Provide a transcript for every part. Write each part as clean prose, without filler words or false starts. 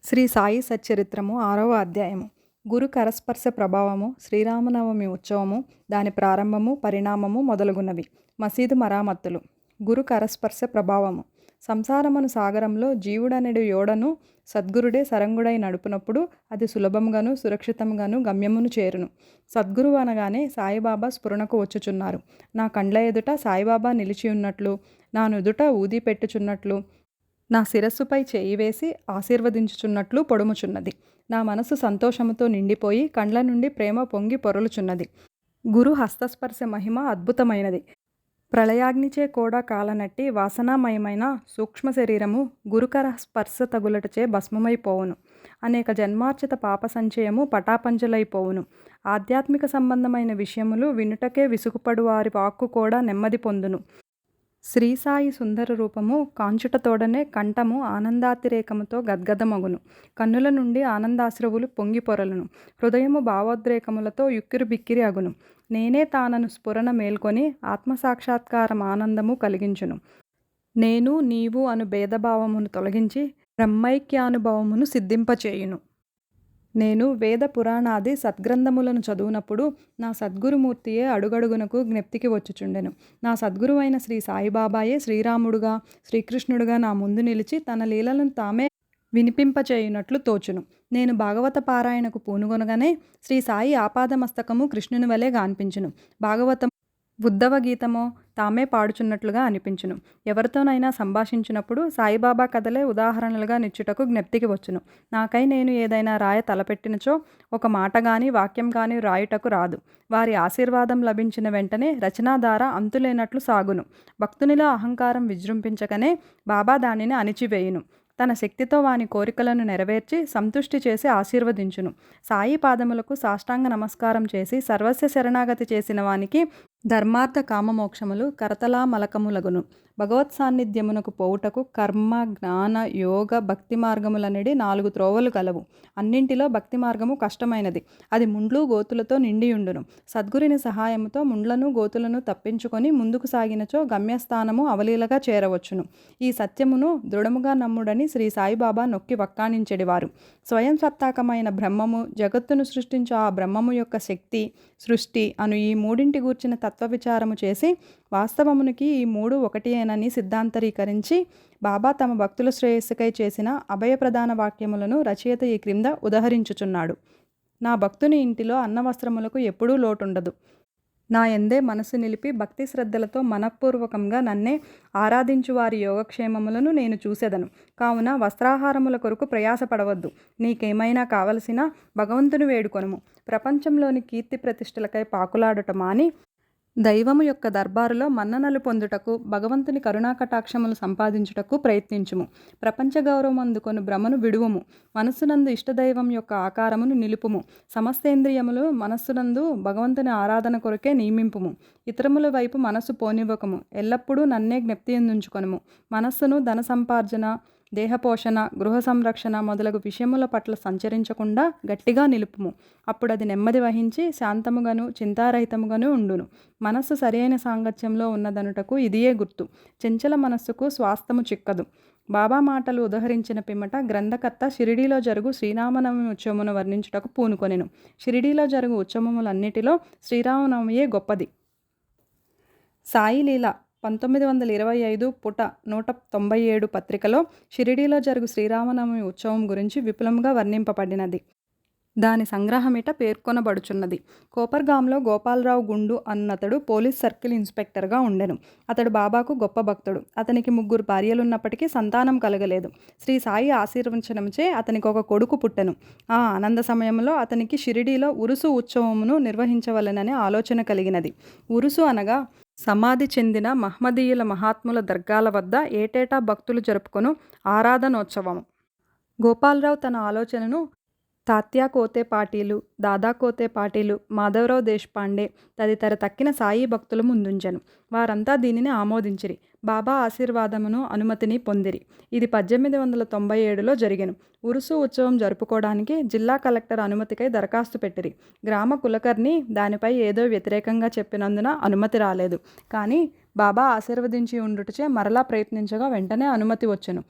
శ్రీ సాయి సచ్చరిత్రము 6వ అధ్యాయము. గురు కరస్పర్శ ప్రభావము, శ్రీరామనవమి ఉత్సవము, దాని ప్రారంభము, పరిణామము మొదలగునవి. మసీదు మరామత్తులు. గురు కరస్పర్శ ప్రభావము. సంసారమను సాగరంలో జీవుడనెడు యోడను సద్గురుడే సరంగుడై నడుపునప్పుడు అది సులభంగాను సురక్షితంగాను గమ్యమును చేరును. సద్గురువు అనగానే సాయిబాబా స్ఫురణకు వచ్చుచున్నారు. నా కండ్ల ఎదుట సాయిబాబా నిలిచియున్నట్లు, నా నుదుట ఊది పెట్టుచున్నట్లు, నా శిరస్సుపై చేయి వేసి ఆశీర్వదించుచున్నట్లు పొడుముచున్నది. నా మనసు సంతోషముతో నిండిపోయి కండ్ల నుండి ప్రేమ పొంగి పొరలుచున్నది. గురు హస్తస్పర్శ మహిమ అద్భుతమైనది. ప్రళయాగ్నిచే కూడా కాలనట్టి వాసనామయమైన సూక్ష్మ శరీరము గురుకర స్పర్శ తగులటచే భస్మమైపోవును. అనేక జన్మార్చిత పాప సంచయము పటాపంచలైపోవును. ఆధ్యాత్మిక సంబంధమైన విషయములు వినుటకే విసుగుపడు వారి వాక్కు కూడా నెమ్మది పొందును. శ్రీసాయి సుందర రూపము కాంచుటతోడనే కంఠము ఆనందాతిరేకముతో గద్గదమగును. కన్నుల నుండి ఆనందాశ్రువులు పొంగి పొరలును. హృదయము భావోద్రేకములతో యుక్కిరి బిక్కిరి అగును. నేనే తానను స్ఫురణ మేల్కొని ఆత్మసాక్షాత్కారం ఆనందము కలిగించును. నేను నీవు అను భేదభావమును తొలగించి బ్రహ్మైక్యానుభవమును సిద్ధింపచేయును. నేను వేద పురాణాది సద్గ్రంథములను చదువునప్పుడు నా సద్గురుమూర్తియే అడుగడుగునకు జ్ఞప్తికి వచ్చుచుండెను. నా సద్గురువైన శ్రీ సాయిబాబాయే శ్రీరాముడుగా శ్రీకృష్ణుడుగా నా ముందు నిలిచి తన లీలలను తామే వినిపింపచేయునట్లు తోచును. నేను భాగవత పారాయణకు పూనుగొనగానే శ్రీ సాయి ఆపాదమస్తకము కృష్ణుని వలె గాన్పించును. భాగవతం ఉద్ధవ గీతమో తామే పాడుచున్నట్లుగా అనిపించును. ఎవరితోనైనా సంభాషించినప్పుడు సాయిబాబా కథలే ఉదాహరణలుగా నిచ్చుటకు జ్ఞప్తికి వచ్చును. నాకై నేను ఏదైనా రాయ తలపెట్టినచో ఒక మాట గాని వాక్యం గాని రాయుటకు రాదు. వారి ఆశీర్వాదం లభించిన వెంటనే రచనాధార అంతులేనట్లు సాగును. భక్తునిలో అహంకారం విజృంభించకనే బాబా దానిని అణిచివేయును. తన శక్తితో వాని కోరికలను నెరవేర్చి సంతుష్టి చేసి ఆశీర్వదించును. సాయి పాదములకు సాష్టాంగ నమస్కారం చేసి సర్వస్వ శరణాగతి చేసిన వానికి ధర్మార్థ కామమోక్షములు కరతలామలకములగును. భగవత్ సాన్నిధ్యమునకు పోవుటకు కర్మ, జ్ఞాన, యోగ, భక్తి మార్గములనేది 4 త్రోవలు కలవు. అన్నింటిలో భక్తి మార్గము కష్టమైనది. అది ముండ్లు గోతులతో నిండియుండును. సద్గురుని సహాయముతో ముండ్లను గోతులను తప్పించుకొని ముందుకు సాగినచో గమ్యస్థానము అవలీలగా చేరవచ్చును. ఈ సత్యమును దృఢముగా నమ్ముడని శ్రీ సాయిబాబా నొక్కి వక్కాణించెడివారు. స్వయం సత్తాకమైన బ్రహ్మము, జగత్తును సృష్టించు ఆ బ్రహ్మము యొక్క శక్తి, సృష్టి అను ఈ మూడింటి గూర్చిన తత్వవిచారము చేసి వాస్తవమునికి ఈ 3 ఒకటియేనని సిద్ధాంతరీకరించి బాబా తమ భక్తుల శ్రేయస్సుకై చేసిన అభయప్రదాన వాక్యములను రచయిత ఈ క్రింద ఉదహరించుచున్నాడు. నా భక్తుని ఇంటిలో అన్నవస్త్రములకు ఎప్పుడూ లోటుండదు. నా యందే మనసు నిలిపి భక్తి శ్రద్ధలతో మనఃపూర్వకంగా నన్నే ఆరాధించు వారి యోగక్షేమములను నేను చూసెదను. కావున వస్త్రాహారముల కొరకు ప్రయాసపడవద్దు. నీకేమైనా కావలసినా భగవంతుని వేడుకొనుము. ప్రపంచంలోని కీర్తి ప్రతిష్టలకై పాకులాడుట మాని దైవము యొక్క దర్బారులో మన్ననలు పొందుటకు, భగవంతుని కరుణాకటాక్షములు సంపాదించుటకు ప్రయత్నించుము. ప్రపంచ గౌరవం అందుకొని భ్రమను విడువము. మనస్సునందు ఇష్టదైవం యొక్క ఆకారమును నిలుపుము. సమస్తేంద్రియములు మనస్సునందు భగవంతుని ఆరాధన కొరకే నియమింపుము. ఇతరముల వైపు మనస్సు పోనివ్వకము. ఎల్లప్పుడూ నన్నే జ్ఞప్తియందుంచుకొనుము. మనస్సును ధన సంపార్జన, దేహపోషణ, గృహ సంరక్షణ మొదలగు విషయముల పట్ల సంచరించకుండా గట్టిగా నిలుపుము. అప్పుడు అది నెమ్మది వహించి శాంతముగాను చింతారహితముగాను ఉండును. మనస్సు సరైన సాంగత్యంలో ఉన్నదనుటకు ఇదియే గుర్తు. చెంచల మనస్సుకు స్వాస్థము చిక్కదు. బాబా మాటలు ఉదహరించిన పిమ్మట గ్రంథకర్త షిరిడీలో జరుగు శ్రీరామనవమి ఉత్సవమును వర్ణించుటకు పూనుకొనెను. షిరిడీలో జరుగు ఉత్సవములన్నిటిలో శ్రీరామనవమియే గొప్పది. సాయి లీల 1925 పుట 197 పత్రికలో షిరిడీలో జరుగు శ్రీరామనవమి ఉత్సవం గురించి విపులంగా వర్ణింపబడినది. దాని సంగ్రహమిట పేర్కొనబడుచున్నది. కోపర్గాంలో గోపాలరావు గుండు అన్నతడు పోలీస్ సర్కిల్ ఇన్స్పెక్టర్గా ఉండెను. అతడు బాబాకు గొప్ప భక్తుడు. అతనికి 3 భార్యలున్నప్పటికీ సంతానం కలగలేదు. శ్రీ సాయి ఆశీర్వచనముచే అతనికి ఒక కొడుకు పుట్టెను. ఆ ఆనంద సమయంలో అతనికి షిరిడీలో ఉరుసు ఉత్సవమును నిర్వహించవలెననే ఆలోచన కలిగినది. ఉరుసు అనగా సమాధి చెందిన మహ్మదీయుల మహాత్ముల దర్గాల వద్ద ఏటేటా భక్తులు జరుపుకొను ఆరాధనోత్సవము. గోపాలరావు తన ఆలోచనను తాత్యా కోతే పాటీలు, దాదా కోతే పాటీలు, మాధవరావు దేశపాండే తదితర తక్కిన సాయి భక్తుల ముందుంచెను. వారంతా దీనిని ఆమోదించిరి. బాబా ఆశీర్వాదమును అనుమతిని పొందిరి. ఇది 1897లో జరిగెను. ఉరుసు ఉత్సవం జరుపుకోవడానికి జిల్లా కలెక్టర్ అనుమతికై దరఖాస్తు పెట్టిరి. గ్రామ కులకర్ణి దానిపై ఏదో వ్యతిరేకంగా చెప్పినందున అనుమతి రాలేదు. కానీ బాబా ఆశీర్వదించి ఉండుటచే మరలా ప్రయత్నించగా వెంటనే అనుమతి వచ్చెను.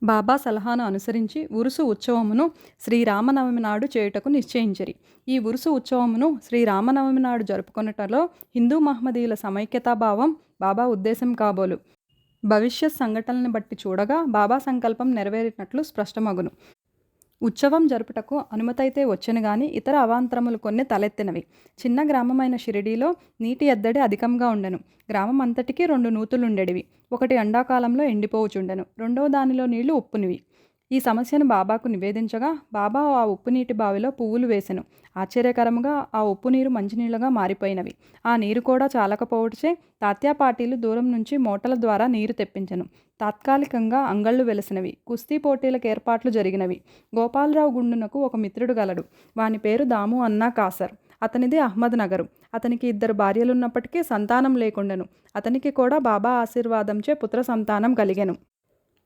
బాబా సలహాను అనుసరించి ఉరుసు ఉత్సవమును శ్రీరామనవమి నాడు చేయుటకు నిశ్చయించిరి. ఈ ఉరుసు ఉత్సవమును శ్రీరామనవమి నాడు జరుపుకొనుటలో హిందూ మహమ్మదీయుల సమైక్యతాభావం బాబా ఉద్దేశం కాబోలు. భవిష్యత్ సంఘటనలను బట్టి చూడగా బాబా సంకల్పం నెరవేరినట్లు స్పష్టమగును. ఉత్సవం జరుపుటకు అనుమతైతే వచ్చెను గాని ఇతర అవాంతరములు కొన్ని తలెత్తినవి. చిన్న గ్రామమైన షిరిడీలో నీటి ఎద్దడి అధికంగా ఉండెను. గ్రామం అంతటికీ 2 నూతులుండెడివి. ఒకటి ఎండాకాలంలో ఎండిపోవుచుండెను. రెండవ దానిలో నీళ్లు ఉప్పునివి. ఈ సమస్యను బాబాకు నివేదించగా బాబా ఆ ఉప్పు నీటి బావిలో పువ్వులు వేసెను. ఆశ్చర్యకరముగా ఆ ఉప్పు నీరు మంచినీళ్లుగా మారిపోయినవి. ఆ నీరు కూడా చాలకపోవటచే తాత్యా పాటీలు దూరం నుంచి మోటల ద్వారా నీరు తెప్పించెను. తాత్కాలికంగా అంగళ్ళు వెలసినవి. కుస్తీ పోటీలకు ఏర్పాట్లు జరిగినవి. గోపాలరావు గుండునకు ఒక మిత్రుడు గలడు. వాని పేరు దాము అన్నా కాసర్. అతనిది అహ్మద్ నగరు. అతనికి 2 భార్యలున్నప్పటికీ సంతానం లేకుండెను. అతనికి కూడా బాబా ఆశీర్వాదంచే పుత్ర సంతానం కలిగెను.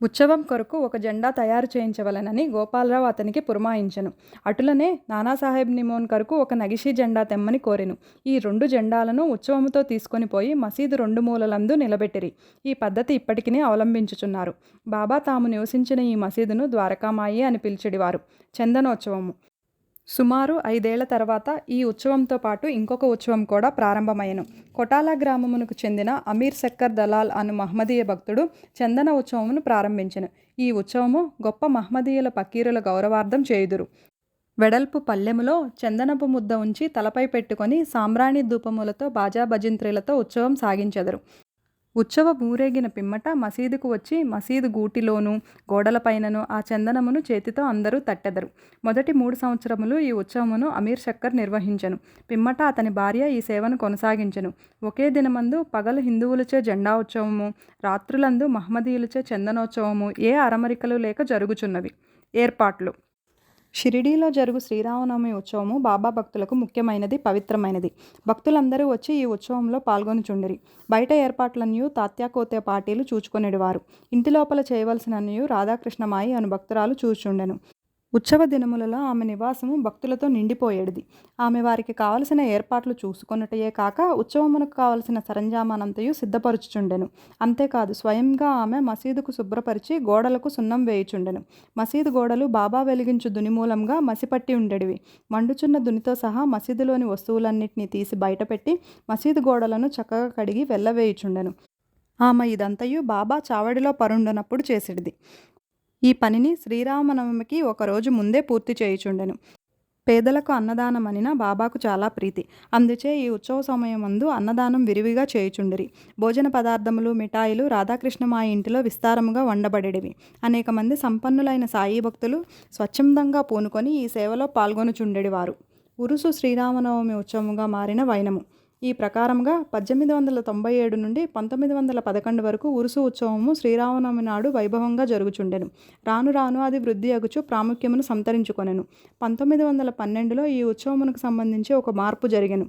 ఉత్సవం కొరకు ఒక జెండా తయారు చేయించవలెనని గోపాలరావు అతనికి పురమాయించెను. అటులనే నానాసాహెబ్ నిమోన్ కొరకు ఒక నగిషీ జెండా తెమ్మని కోరెను. ఈ 2 జెండాలను ఉత్సవముతో తీసుకొని పోయి మసీదు 2 మూలలందు నిలబెట్టిరి. ఈ పద్ధతి ఇప్పటికినీ అవలంబించుచున్నారు. బాబా తాము నివసించిన ఈ మసీదును ద్వారకామాయి అని పిలిచెడివారు. చందనోత్సవము సుమారు 5 ఏళ్ల తర్వాత ఈ ఉత్సవంతో పాటు ఇంకొక ఉత్సవం కూడా ప్రారంభమయ్యెను. కొటాలా గ్రామమునకు చెందిన అమీర్ శక్కర్ దలాల్ అను మహ్మదీయ భక్తుడు చందన ఉత్సవమును ప్రారంభించెను. ఈ ఉత్సవము గొప్ప మహ్మదీయుల పకీరుల గౌరవార్థం చేయుదురు. వెడల్పు పల్లెములో చందనపు ముద్ద ఉంచి తలపై పెట్టుకొని సాంబ్రాణి ధూపములతో బాజా భజింత్రీలతో ఉత్సవం సాగించెదరు. ఉత్సవ ఊరేగిన పిమ్మట మసీదుకు వచ్చి మసీదు గూటిలోనూ గోడలపైనను ఆ చందనమును చేతితో అందరూ తట్టెదరు. మొదటి 3 సంవత్సరములు ఈ ఉత్సవమును అమీర్ శక్కర్ నిర్వహించెను. పిమ్మట అతని భార్య ఈ సేవను కొనసాగించెను. ఒకే దినమందు పగలు హిందువులచే జెండా ఉత్సవము, రాత్రులందు మహ్మదీయులచే చందనోత్సవము ఏ అరమరికలు లేక జరుగుచున్నవి. ఏర్పాట్లు షిరిడీలో జరుగు శ్రీరామనవమి ఉత్సవము బాబా భక్తులకు ముఖ్యమైనది, పవిత్రమైనది. భక్తులందరూ వచ్చి ఈ ఉత్సవంలో పాల్గొనుచుండిరి. బయట ఏర్పాట్లన్నయూ తాత్యాకోతే పాటీలు చూచుకొనిడివారు. ఇంటి లోపల చేయవలసినన్నయూ రాధాకృష్ణమాయి అను భక్తురాలు చూచుండెను. ఉత్సవ దినములలో ఆమె నివాసము భక్తులతో నిండిపోయేడిది. ఆమె వారికి కావలసిన ఏర్పాట్లు చూసుకొనుటయే కాక ఉత్సవమునకు కావలసిన సరంజామానంతయు సిద్ధపరచుచుండెను. అంతేకాదు స్వయంగా ఆమె మసీదుకు శుభ్రపరిచి గోడలకు సున్నం వేయుచుండెను. మసీదు గోడలు బాబా వెలిగించు దునిమూలంగా మసిపట్టి ఉండెడివి. మండుచున్న దునితో సహా మసీదులోని వస్తువులన్నిటినీ తీసి బయటపెట్టి మసీదు గోడలను చక్కగా కడిగి వెళ్ళవేయుచుండెను. ఆమె ఇదంతయు బాబా చావడిలో పరుండనప్పుడు చేసిడిది. ఈ పనిని శ్రీరామనవమికి 1 రోజు ముందే పూర్తి చేయుచుండెను. పేదలకు అన్నదానమనిన బాబాకు చాలా ప్రీతి. అందుచే ఈ ఉత్సవ సమయమందు అన్నదానం విరివిగా చేయుచుండిరి. భోజన పదార్థములు, మిఠాయిలు రాధాకృష్ణమాయి ఇంటిలో విస్తారముగా వండబడేడివి. అనేక మంది సంపన్నులైన సాయి భక్తులు స్వచ్ఛందంగా పూనుకొని ఈ సేవలో పాల్గొనుచుండెడివారు. ఉరుసు శ్రీరామనవమి ఉత్సవముగా మారిన వైనము ఈ ప్రకారంగా 1897 నుండి 1911 వరకు ఉరుసు ఉత్సవము శ్రీరామనవమి నాడు వైభవంగా జరుగుచుండెను. రాను రాను అది వృద్ధి అగుచు ప్రాముఖ్యమును సంతరించుకొనెను. 1912లో ఈ ఉత్సవమునకు సంబంధించి ఒక మార్పు జరిగెను.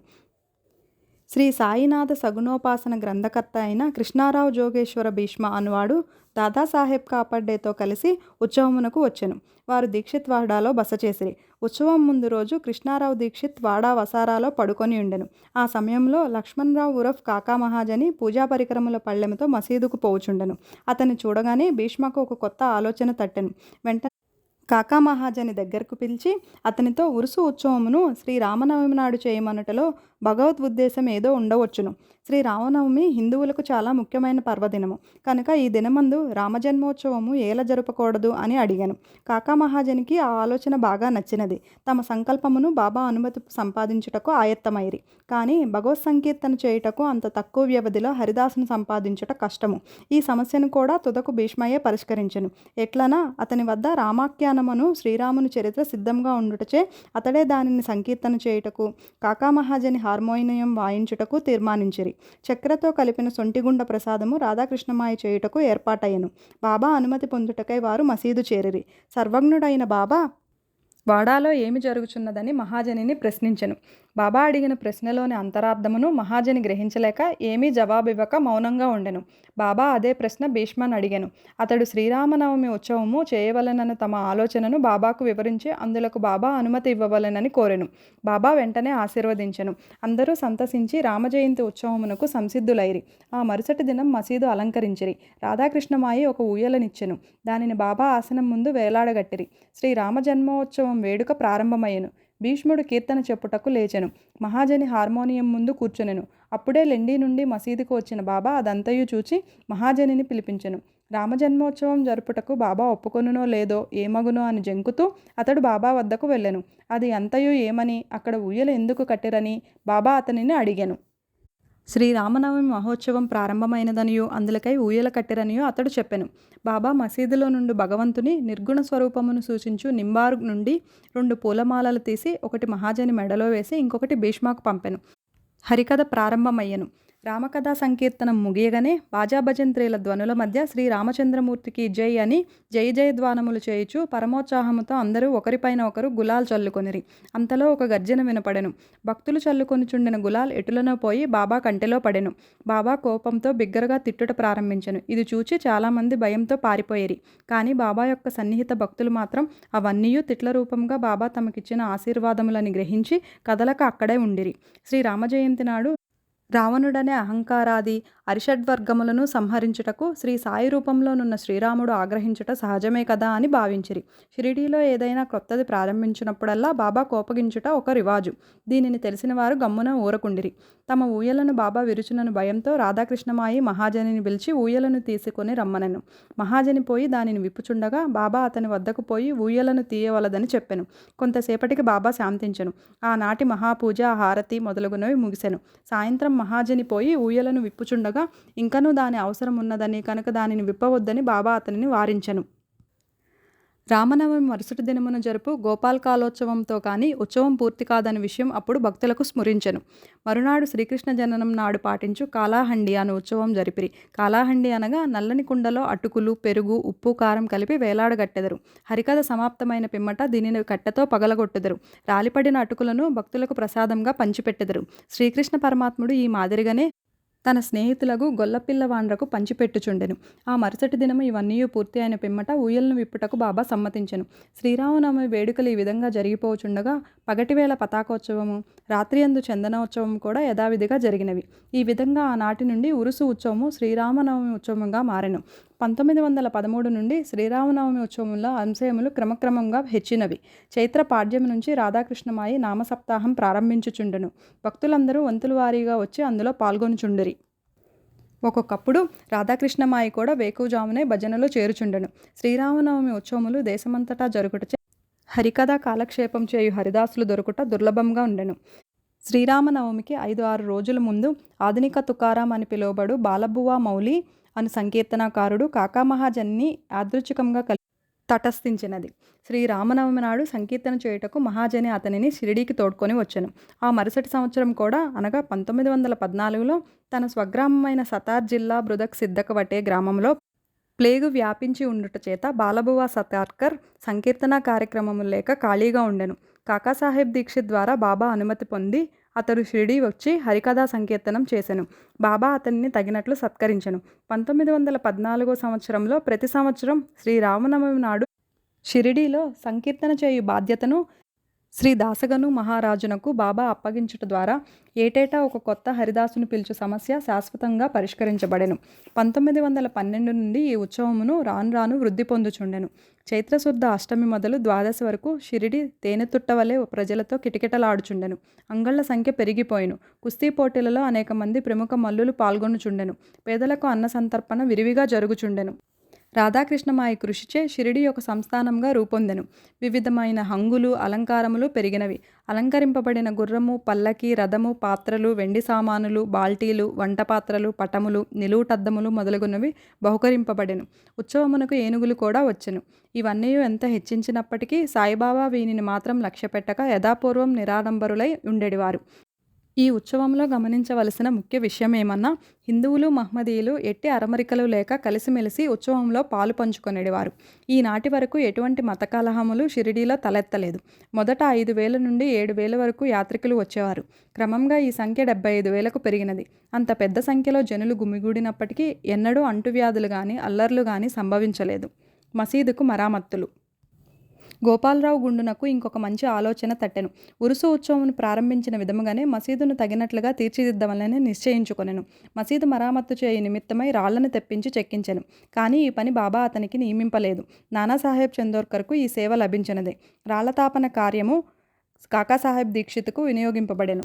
శ్రీ సాయినాథ సగుణోపాసన గ్రంథకర్త అయిన కృష్ణారావు జోగేశ్వర భీష్మ అనువాడు దాదాసాహెబ్ కాపడ్డేతో కలిసి ఉత్సవమునకు వచ్చెను. వారు దీక్షిత్ వాడాలో బస చేసిరి. ఉత్సవం ముందు రోజు కృష్ణారావు దీక్షిత్ వాడా వసారాలో పడుకొని ఉండెను. ఆ సమయంలో లక్ష్మణరావు ఉరఫ్ కాకా మహాజని పూజా పరికరముల పళ్ళెముతో మసీదుకు పోవుచుండెను. అతన్ని చూడగానే భీష్మకు ఒక కొత్త ఆలోచన తట్టెను. వెంటనే కాకా మహాజని దగ్గరకు పిలిచి అతనితో ఉరుసు ఉత్సవమును శ్రీరామనవమి నాడు చేయమనుటలో భగవద్ ఉద్దేశం ఏదో ఉండవచ్చును. శ్రీరామనవమి హిందువులకు చాలా ముఖ్యమైన పర్వదినము కనుక ఈ దినమందు రామజన్మోత్సవము ఏల జరపకూడదు అని అడిగాను. కాకా మహాజనికి ఆ ఆలోచన బాగా నచ్చినది. తమ సంకల్పమును బాబా అనుమతి సంపాదించుటకు ఆయత్తమైరి. కానీ భగవత్ సంకీర్తన చేయుటకు అంత తక్కువ వ్యవధిలో హరిదాసును సంపాదించుట కష్టము. ఈ సమస్యను కూడా తుదకు భీష్మయే పరిష్కరించెను. ఎట్లనా అతని వద్ద రామాఖ్యానమును శ్రీరాముని చరిత్ర సిద్ధంగా ఉండుటచే అతడే దానిని సంకీర్తన చేయుటకు కాకా మహాజని హార్మోనియం వాయించుటకు తీర్మానించిరి. చక్కెరతో కలిపిన సొంటిగుండ ప్రసాదము రాధాకృష్ణమాయి చేయుటకు ఏర్పాటయ్యను. బాబా అనుమతి పొందుటకై వారు మసీదు చేరిరి. సర్వజ్ఞుడైన బాబా వాడాలో ఏమి జరుగుచున్నదని మహాజనిని ప్రశ్నించెను. బాబా అడిగిన ప్రశ్నలోని అంతరార్థమును మహాజని గ్రహించలేక ఏమీ జవాబివ్వక మౌనంగా ఉండెను. బాబా అదే ప్రశ్న భీష్మను అడిగాను. అతడు శ్రీరామనవమి ఉత్సవము చేయవలెనన్న తమ ఆలోచనను బాబాకు వివరించి అందులకు బాబా అనుమతి ఇవ్వవలెనని కోరెను. బాబా వెంటనే ఆశీర్వదించెను. అందరూ సంతసించి రామజయంతి ఉత్సవమునకు సంసిద్ధులైరి. ఆ మరుసటి దినం మసీదు అలంకరించిరి. రాధాకృష్ణమాయి ఒక ఊయలనిచ్చెను. దానిని బాబా ఆసనం ముందు వేలాడగట్టిరి. శ్రీరామ జన్మోత్సవం వేడుక ప్రారంభమయ్యెను. భీష్ముడు కీర్తన చెప్పుటకు లేచెను. మహాజని హార్మోనియం ముందు కూర్చునెను. అప్పుడే లెండి నుండి మసీదుకు వచ్చిన బాబా అదంతయు చూచి మహాజనిని పిలిపించెను. రామజన్మోత్సవం జరుపుటకు బాబా ఒప్పుకొనునో లేదో ఏమగునో అని జంకుతూ అతడు బాబా వద్దకు వెళ్ళెను. అది అంతయు ఏమని, అక్కడ ఊయల ఎందుకు కట్టిరని బాబా అతనిని అడిగెను. శ్రీరామనవమి మహోత్సవం ప్రారంభమైనదనియో అందులకై ఊయల కట్టిరనియో అతడు చెప్పెను. బాబా మసీదులో నుండి భగవంతుని నిర్గుణ స్వరూపమును సూచించు నింబారు నుండి 2 పూలమాలలు తీసి ఒకటి మహాజని మెడలో వేసి ఇంకొకటి భీష్మకు పంపెను. హరికథ ప్రారంభమయ్యెను. రామకథా సంకీర్తనం ముగియగానే బాజాభజంత్రీల ధ్వనుల మధ్య శ్రీరామచంద్రమూర్తికి జై అని జయ జయధ్వానములు చేయుచు పరమోత్సాహముతో అందరూ ఒకరిపైన ఒకరు గులాల్ చల్లుకొనిరి. అంతలో ఒక గర్జన వినపడెను. భక్తులు చల్లుకొనిచుండిన గులాల్ ఎటులనో పోయి బాబా కంటిలో పడెను. బాబా కోపంతో బిగ్గరగా తిట్టుట ప్రారంభించెను. ఇది చూచి చాలామంది భయంతో పారిపోయిరి. కానీ బాబా యొక్క సన్నిహిత భక్తులు మాత్రం అవన్నీయు తిట్ల రూపంగా బాబా తమకిచ్చిన ఆశీర్వాదములని గ్రహించి కదలక అక్కడే ఉండిరి. శ్రీరామజయంతి నాడు రావణుడనే అహంకారాది అరిషడ్వర్గములను సంహరించుటకు శ్రీ సాయి రూపంలోనున్న శ్రీరాముడు ఆగ్రహించుట సహజమే కదా అని భావించిరి. షిరిడీలో ఏదైనా క్రొత్తది ప్రారంభించినప్పుడల్లా బాబా కోపగించుట ఒక రివాజు. దీనిని తెలిసిన వారు గమ్మున ఊరకుండిరి. తమ ఊయలను బాబా విరుచునను భయంతో రాధాకృష్ణమాయి మహాజనిని పిలిచి ఊయలను తీసుకొని రమ్మనెను. మహాజని పోయి దానిని విప్పుచుండగా బాబా అతని వద్దకు పోయి ఊయలను తీయవలదని చెప్పెను. కొంతసేపటికి బాబా శాంతించెను. ఆనాటి మహాపూజ, హారతి మొదలగునవి ముగిసెను. సాయంత్రం మహాజని పోయి ఊయలను విప్పుచుండగా ఇంకనూ దాని అవసరం ఉన్నదని కనుక దానిని విప్పవద్దని బాబా అతనిని వారించెను. రామనవమి మరుసటి దినమున జరుపు గోపాలకాలోత్సవంతో కానీ ఉత్సవం పూర్తి కాదని విషయం అప్పుడు భక్తులకు స్మరించెను. మరునాడు శ్రీకృష్ణ జననం నాడు పాటించు కాలాహండి అను ఉత్సవం జరిపిరి. కాలాహండి అనగా నల్లని కుండలో అటుకులు, పెరుగు, ఉప్పు, కారం కలిపి వేలాడగట్టెదరు. హరికథ సమాప్తమైన పిమ్మట దీనిని కట్టెతో పగలగొట్టెదరు. రాలిపడిన అటుకులను భక్తులకు ప్రసాదంగా పంచిపెట్టెదరు. శ్రీకృష్ణ పరమాత్ముడు ఈ మాదిరిగానే తన స్నేహితులకు గొల్లపిల్లవాండ్రకు పంచిపెట్టుచుండెను. ఆ మరుసటి దినము ఇవన్నీ పూర్తి అయిన పిమ్మట ఊయలను విప్పుటకు బాబా సమ్మతించెను. శ్రీరామనవమి వేడుకలు ఈ విధంగా జరిగిపోచుండగా పగటివేళ పతాకోత్సవము, రాత్రియందు చందనోత్సవం కూడా యథావిధిగా జరిగినవి. ఈ విధంగా ఆనాటి నుండి ఉరుసు ఉత్సవము శ్రీరామనవమి ఉత్సవంగా మారెను. 1913 నుండి శ్రీరామనవమి ఉత్సవంలో అంశయములు క్రమక్రమంగా హెచ్చినవి. చైత్ర పాడ్యం నుంచి రాధాకృష్ణమాయి నామసప్తాహం ప్రారంభించుచుండెను. భక్తులందరూ వంతుల వారీగా వచ్చి అందులో పాల్గొనుచుండిరి. ఒక్కొక్కప్పుడు రాధాకృష్ణమాయి కూడా వేకువజామునే భజనలో చేరుచుండెను. శ్రీరామనవమి ఉత్సవములు దేశమంతటా జరుగుటచే హరికథ కాలక్షేపం చేయు హరిదాసులు దొరుకుట దుర్లభంగా ఉండెను. శ్రీరామనవమికి 5-6 రోజుల ముందు ఆధునిక తుకారాం అని పిలువబడు బాలబువా మౌలి అను సంకీర్తనాకారుడు కాకామహాజన్ని యాదృచ్ఛికంగా తటస్థించినది. శ్రీరామనవమి నాడు సంకీర్తన చేయుటకు మహాజని అతనిని షిరిడీకి తోడ్కొని వచ్చెను. ఆ మరుసటి సంవత్సరం కూడా అనగా 1914లో తన స్వగ్రామమైన సతార్ జిల్లా బృదక్ సిద్దకవటే గ్రామంలో ప్లేగు వ్యాపించి ఉండుట చేత బాలబువా సతార్కర్ సంకీర్తన కార్యక్రమము లేక ఖాళీగా ఉండెను. కాకాసాహెబ్ దీక్షిత్ ద్వారా బాబా అనుమతి పొంది అతడు షిరిడీ వచ్చి హరికథా సంకీర్తనం చేసెను. బాబా అతనిని తగినట్లు సత్కరించెను. 1914 సంవత్సరంలో ప్రతి సంవత్సరం శ్రీరామనవమి నాడు షిరిడీలో సంకీర్తన చేయు బాధ్యతను శ్రీ దాసగను మహారాజునకు బాబా అప్పగించుట ద్వారా ఏటేటా ఒక కొత్త హరిదాసును పిలుచు సమస్య శాశ్వతంగా పరిష్కరించబడెను. 1912 నుండి ఈ ఉత్సవమును రాను వృద్ధి పొందుచుండెను. చైత్రశుద్ధ అష్టమి మొదలు ద్వాదశి వరకు షిరిడి తేనెతుట్టవలే ప్రజలతో కిటకిటలాడుచుండెను. అంగళ్ల సంఖ్య పెరిగిపోయెను. కుస్తీ పోటీలలో అనేక మంది ప్రముఖ మల్లులు పాల్గొనుచుండెను. పేదలకు అన్న సంతర్పణ విరివిగా జరుగుచుండెను. రాధాకృష్ణమాయి కృషిచే షిరిడి ఒక సంస్థానంగా రూపొందెను. వివిధమైన హంగులు, అలంకారములు పెరిగినవి. అలంకరింపబడిన గుర్రము, పల్లకి, రథము, పాత్రలు, వెండి సామానులు, బాల్టీలు, వంటపాత్రలు, పటములు, నిలువుటద్దములు మొదలగునవి బహుకరింపబడెను. ఉత్సవమునకు ఏనుగులు కూడా వచ్చెను. ఇవన్నీ ఎంత హెచ్చించినప్పటికీ సాయిబాబా వీనిని మాత్రం లక్ష్యపెట్టక యథాపూర్వం నిరాడంబరులై ఉండేవారు. ఈ ఉత్సవంలో గమనించవలసిన ముఖ్య విషయమేమన్నా, హిందువులు, మహ్మదీయులు ఎట్టి అరమరికలు లేక కలిసిమెలిసి ఉత్సవంలో పాలు పంచుకొనేవారు. ఈనాటి వరకు ఎటువంటి మత కలహములు షిరిడీలో తలెత్తలేదు. మొదట 5,000 నుండి 7,000 వరకు యాత్రికులు వచ్చేవారు. క్రమంగా ఈ సంఖ్య 75,000కు పెరిగినది. అంత పెద్ద సంఖ్యలో జనులు గుమిగూడినప్పటికీ ఎన్నడూ అంటువ్యాధులు గాని, అల్లర్లు గాని సంభవించలేదు. మసీదుకు మరామత్తులు. గోపాలరావు గుండునకు ఇంకొక మంచి ఆలోచన తట్టెను. ఉరుసు ఉత్సవమును ప్రారంభించిన విధముగానే మసీదును తగినట్లుగా తీర్చిదిద్దవలెనని నిశ్చయించుకొనెను. మసీదు మరామత్తు చేయ నిమిత్తమై రాళ్లను తెప్పించి చెక్కించెను. కానీ ఈ పని బాబా అతనికి నియమింపలేదు. నానాసాహెబ్ చందోర్కర్కు ఈ సేవ లభించినదే. రాళ్లతాపన కార్యము కాకాసాహెబ్ దీక్షిత్కు వినియోగింపబడెను.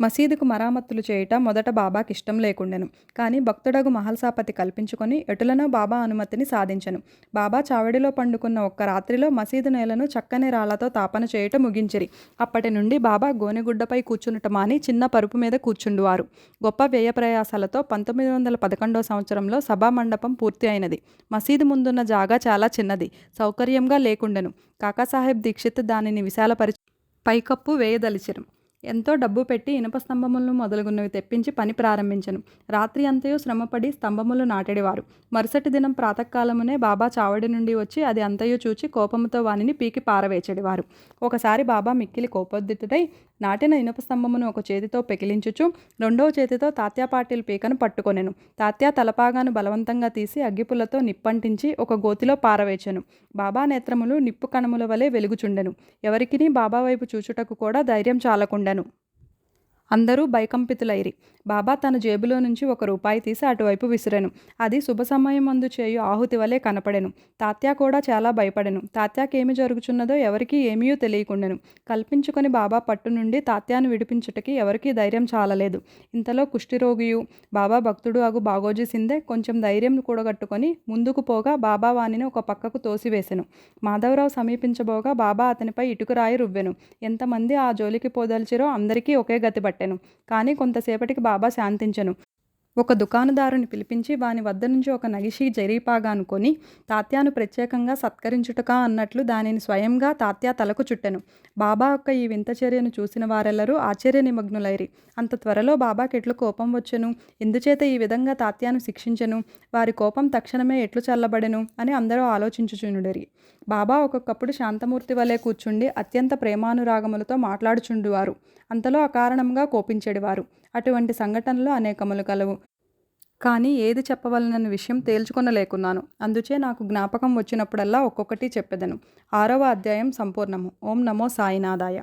మసీదుకు మరామత్తులు చేయుట మొదట బాబాకి ఇష్టం లేకుండెను. కానీ భక్తుడగు మహల్సాపతి కల్పించుకొని ఎటులనో బాబా అనుమతిని సాధించెను. బాబా చావడిలో పండుకున్న ఒక్క రాత్రిలో మసీదు నేలను చక్కని రాళ్లతో తాపన చేయుట ముగించిరి. అప్పటి నుండి బాబా గోనెగుడ్డపై కూర్చునుట మాని చిన్న పరుపు మీద కూర్చుండువారు. గొప్ప వ్యయ ప్రయాసాలతో 1911 సంవత్సరంలో సభామండపం పూర్తి అయినది. మసీదు ముందున్న జాగా చాలా చిన్నది, సౌకర్యంగా లేకుండెను. కాకాసాహెబ్ దీక్షిత్ దానిని విశాలపరిచి పైకప్పు వేయదలిచెను. ఎంతో డబ్బు పెట్టి ఇనుప స్తంభములను మొదలుగున్నవి తెప్పించి పని ప్రారంభించెను. రాత్రి అంతయు శ్రమపడి స్తంభములు నాటెడివారు. మరుసటి దినం ప్రాతకాలమునే బాబా చావడి నుండి వచ్చి అది అంతయు చూచి కోపముతో వానిని పీకి పారవేచెడివారు. ఒకసారి బాబా మిక్కిలి కోపోద్దితుడై నాటిన ఇనుప స్తంభమును ఒక చేతితో పెకిలించుచు రెండవ చేతితో తాత్యా పాటిల్ పీకను పట్టుకొనెను. తాత్యా తలపాగాను బలవంతంగా తీసి అగ్గిపుల్లతో నిప్పంటించి ఒక గోతిలో పారవేచెను. బాబా నేత్రములు నిప్పు కణముల వలె వెలుగుచుండెను. ఎవరికినీ బాబా వైపు చూచుటకు కూడా ధైర్యం చాలకుండెను. అందరూ భయకంపితులైరి. బాబా తన జేబులో నుంచి ₹1 తీసి అటువైపు విసిరెను. అది శుభ సమయమందు చేయు ఆహుతి వలె కనపడెను. తాత్యా కూడా చాలా భయపడెను. తాత్యాకేమి జరుగుచున్నదో ఎవరికీ ఏమీ తెలియకుండెను. కల్పించుకొని బాబా పట్టు నుండి తాత్యాను విడిపించుటకి ఎవరికీ ధైర్యం చాలలేదు. ఇంతలో కుష్ఠిరోగియు బాబా భక్తుడు అగు బాగోజీ సిందే కొంచెం ధైర్యం కూడగట్టుకొని ముందుకు పోగా బాబా వానిని ఒక పక్కకు తోసివేసెను. మాధవరావు సమీపించబోగా బాబా అతనిపై ఇటుకరాయి రువ్వెను. ఎంతమంది ఆ జోలికి పోదలిచిరో అందరికీ ఒకే గతి పట్టెను. కానీ కొంతసేపటికి బాబా శాంతించెను. ఒక దుకాణదారుని పిలిపించి వాని వద్ద నుంచి ఒక నగిషీ జరీపాగాను కొని తాత్యాను ప్రత్యేకంగా సత్కరించుటకా అన్నట్లు దానిని స్వయంగా తాత్యా తలకు చుట్టెను. బాబా యొక్క ఈ వింత చర్యను చూసిన వారెల్లరూ ఆశ్చర్య నిమగ్నులైరి. అంత త్వరలో బాబాకి ఎట్లు కోపం వచ్చెను? ఎందుచేత ఈ విధంగా తాత్యాను శిక్షించెను? వారి కోపం తక్షణమే ఎట్లు చల్లబడెను అని అందరూ ఆలోచించుచుండిరి. బాబా ఒక్కొక్కప్పుడు శాంతమూర్తి వలె కూర్చుండి అత్యంత ప్రేమానురాగములతో మాట్లాడుచుండువారు. అంతలో అకారణంగా కోపించెడివారు. అటువంటి సంఘటనలు అనేకములు కలవు. కానీ ఏది చెప్పవలనన్న విషయం తేల్చుకొనలేకున్నాను. అందుచే నాకు జ్ఞాపకం వచ్చినప్పుడల్లా ఒక్కొక్కటి చెప్పెదను. 6వ అధ్యాయం సంపూర్ణము. ఓం నమో సాయినాథాయ.